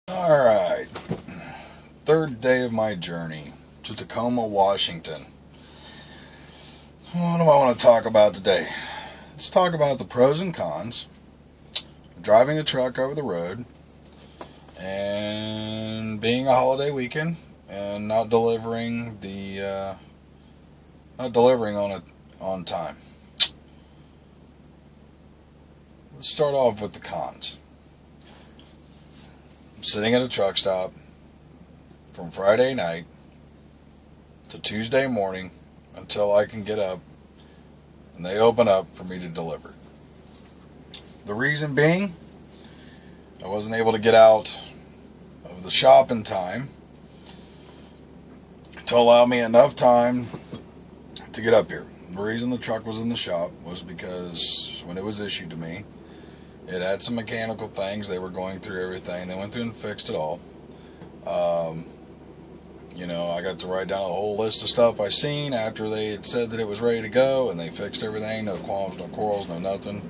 Alright, third day of my journey to Tacoma, Washington. What do I want to talk about today? Let's talk about the pros and cons of driving a truck over the road and being a holiday weekend and not delivering on time. Let's start off with the cons. I'm sitting at a truck stop from Friday night to Tuesday morning until I can get up and they open up for me to deliver. The reason being, I wasn't able to get out of the shop in time to allow me enough time to get up here. The reason the truck was in the shop was because when it was issued to me, it had some mechanical things. They were going through everything. They went through and fixed it all. I got to write down a whole list of stuff I seen after they had said that it was ready to go, and they fixed everything. No qualms, no quarrels, no nothing.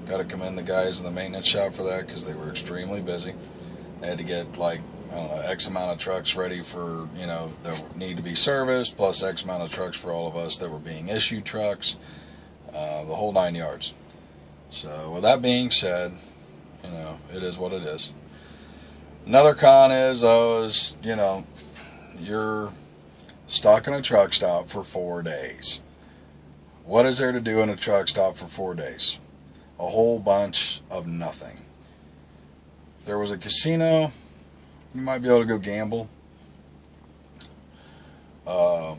Got to commend the guys in the maintenance shop for that because they were extremely busy. They had to get X amount of trucks ready for, that need to be serviced, plus X amount of trucks for all of us that were being issued trucks, the whole 9 yards. So, with that being said, it is what it is. Another con is, you're stuck in a truck stop for 4 days. What is there to do in a truck stop for 4 days? A whole bunch of nothing. If there was a casino, you might be able to go gamble. I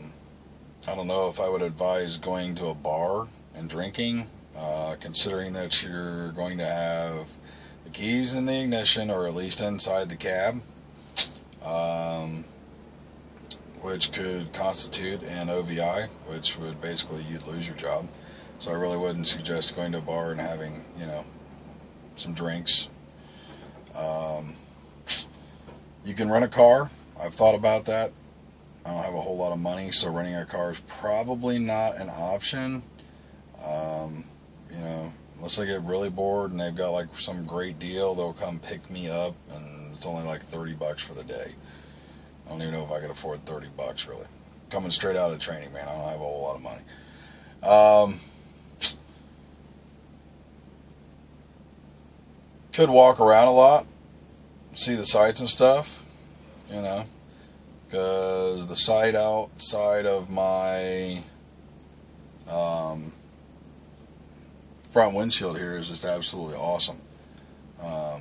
don't know if I would advise going to a bar and drinking, considering that you're going to have the keys in the ignition, or at least inside the cab, which could constitute an OVI, which would basically you'd lose your job. So I really wouldn't suggest going to a bar and having, some drinks. You can rent a car. I've thought about that. I don't have a whole lot of money, so renting a car is probably not an option. Unless I get really bored and they've got some great deal, they'll come pick me up, and it's only $30 for the day. I don't even know if I could afford $30 really. Coming straight out of training, man, I don't have a whole lot of money. Could walk around a lot, see the sights and stuff, because the sight outside of my front windshield here is just absolutely awesome. I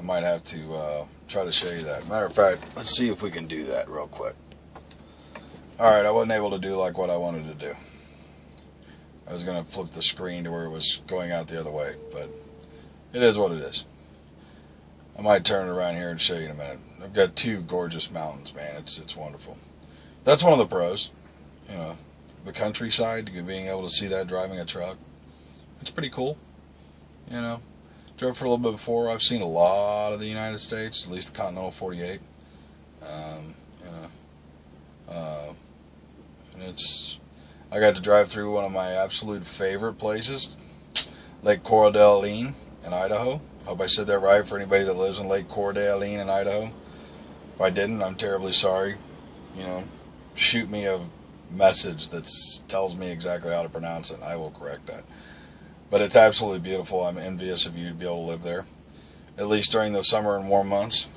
might have to try to show you that. Matter of fact, let's see if we can do that real quick. Alright, I wasn't able to do what I wanted to do. I was going to flip the screen to where it was going out the other way, but it is what it is. I might turn it around here and show you in a minute. I've got two gorgeous mountains, man. It's wonderful. That's one of the pros. The countryside, being able to see that driving a truck. It's pretty cool. Drove for a little bit before. I've seen a lot of the United States, at least the Continental 48. And I got to drive through one of my absolute favorite places, Lake Coeur d'Alene in Idaho. Hope I said that right for anybody that lives in Lake Coeur d'Alene in Idaho. If I didn't, I'm terribly sorry. Shoot me a message that tells me exactly how to pronounce it, and I will correct that. But it's absolutely beautiful. I'm envious of you to be able to live there, at least during the summer and warm months.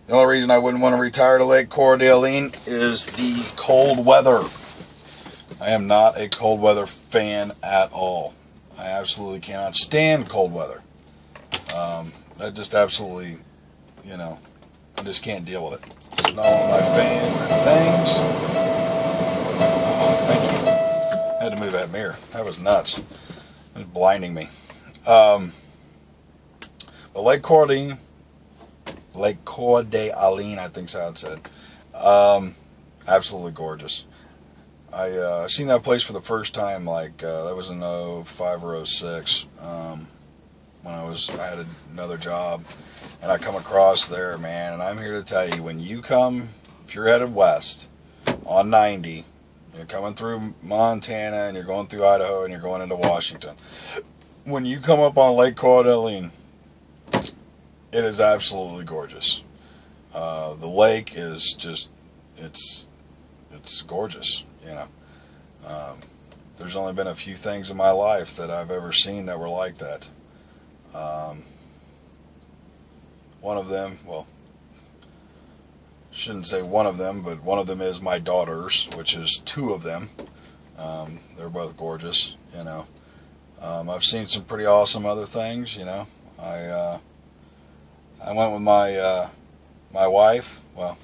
The only reason I wouldn't want to retire to Lake Coeur d'Alene is the cold weather. I am not a cold weather fan at all. I absolutely cannot stand cold weather. That just absolutely, I just can't deal with it. It's not one of my favorite things. Oh, thank you. I had to move that mirror. That was nuts. It was blinding me. But Lake Coeur d'Alene, I think's how it said. Absolutely gorgeous. I seen that place for the first time, that was in 05 or 06, when I had another job, and I come across there, man, and I'm here to tell you, when you come, if you're headed west on 90, you're coming through Montana, and you're going through Idaho, and you're going into Washington, when you come up on Lake Coeur d'Alene, It is absolutely gorgeous. The lake is just, it's gorgeous, you know. There's only been a few things in my life that I've ever seen that were like that. One of them, well, shouldn't say one of them, but one of them is my daughters, which is two of them. They're both gorgeous, you know. I've seen some pretty awesome other things, you know. I went with my wife, well,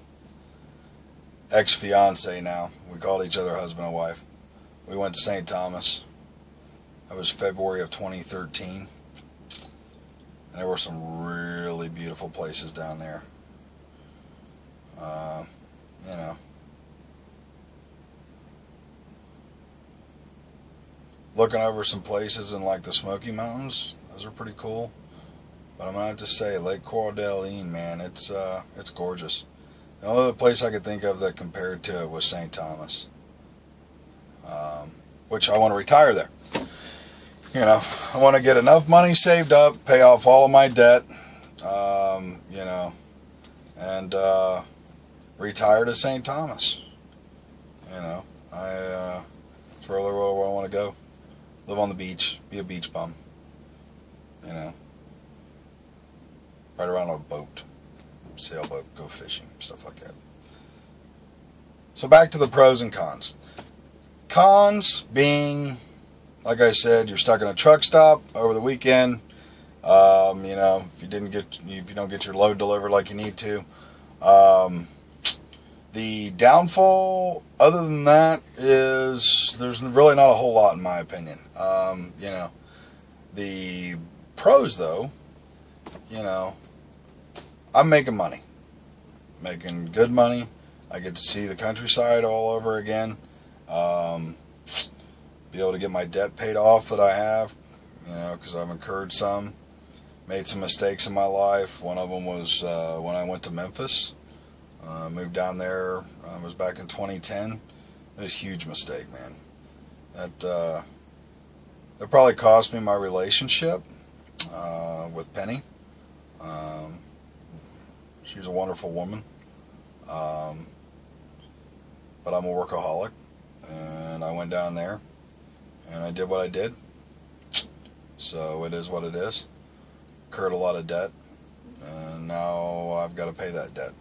ex-fiance now. We called each other husband and wife. We went to St. Thomas. That was February of 2013. And there were some really beautiful places down there. You know. Looking over some places in like the Smoky Mountains, those are pretty cool. But I'm gonna have to say, Lake Coral d'Alene, man, it's gorgeous. The only other place I could think of that compared to it was St. Thomas, which I want to retire there. You know, I want to get enough money saved up, pay off all of my debt, you know, and retire to St. Thomas. You know, it's really where I want to go. Live on the beach, be a beach bum. You know, ride around on a boat, sailboat, go fishing, stuff like that. So back to the pros and cons. Cons being, like I said, you're stuck in a truck stop over the weekend. You know, if you don't get your load delivered like you need to. The downfall, other than that, is there's really not a whole lot in my opinion. You know, the pros though, you know, I'm making money, making good money. I get to see the countryside all over again. Be able to get my debt paid off that I have, you know, because I've incurred some, made some mistakes in my life. One of them was when I went to Memphis. Moved down there, it was back in 2010. It was a huge mistake, man. That probably cost me my relationship with Penny. She's a wonderful woman. But I'm a workaholic. And I went down there and I did what I did. So it is what it is. Incurred a lot of debt. And now I've got to pay that debt.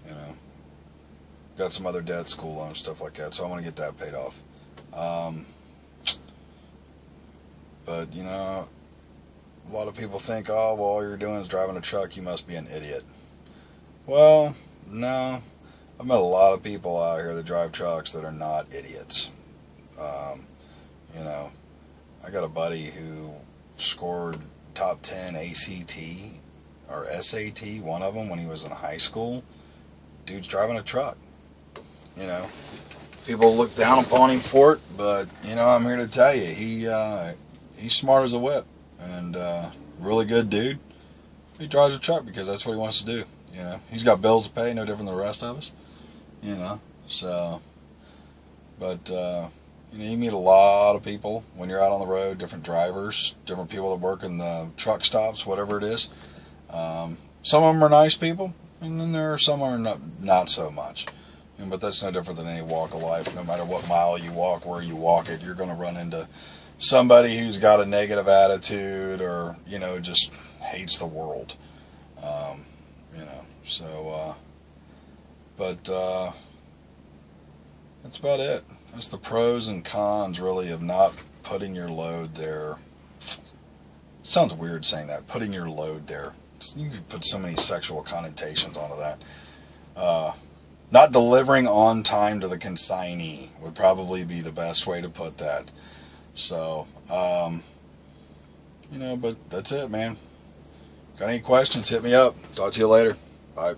You know, got some other debt, school loans, stuff like that, so I want to get that paid off. But, you know, a lot of people think, oh, well, all you're doing is driving a truck, you must be an idiot. Well, no. I've met a lot of people out here that drive trucks that are not idiots. You know, I got a buddy who scored top 10 ACT or SAT, one of them, when he was in high school. Dude's driving a truck. You know, people look down upon him for it, but, you know, I'm here to tell you, he's smart as a whip, and really good dude. He drives a truck because that's what he wants to do. You know, he's got bills to pay, no different than the rest of us. You know, so, but, you know, you meet a lot of people when you're out on the road, different drivers, different people that work in the truck stops, whatever it is. Some of them are nice people, and then there are some are not so much. But that's no different than any walk of life. No matter what mile you walk, where you walk it, you're going to run into somebody who's got a negative attitude or, you know, just hates the world. You know, so, but that's about it. That's the pros and cons, really, of not putting your load there. It sounds weird saying that, putting your load there. You could put so many sexual connotations onto that. Not delivering on time to the consignee would probably be the best way to put that. So, you know, but that's it, man. Got any questions, hit me up. Talk to you later. Bye.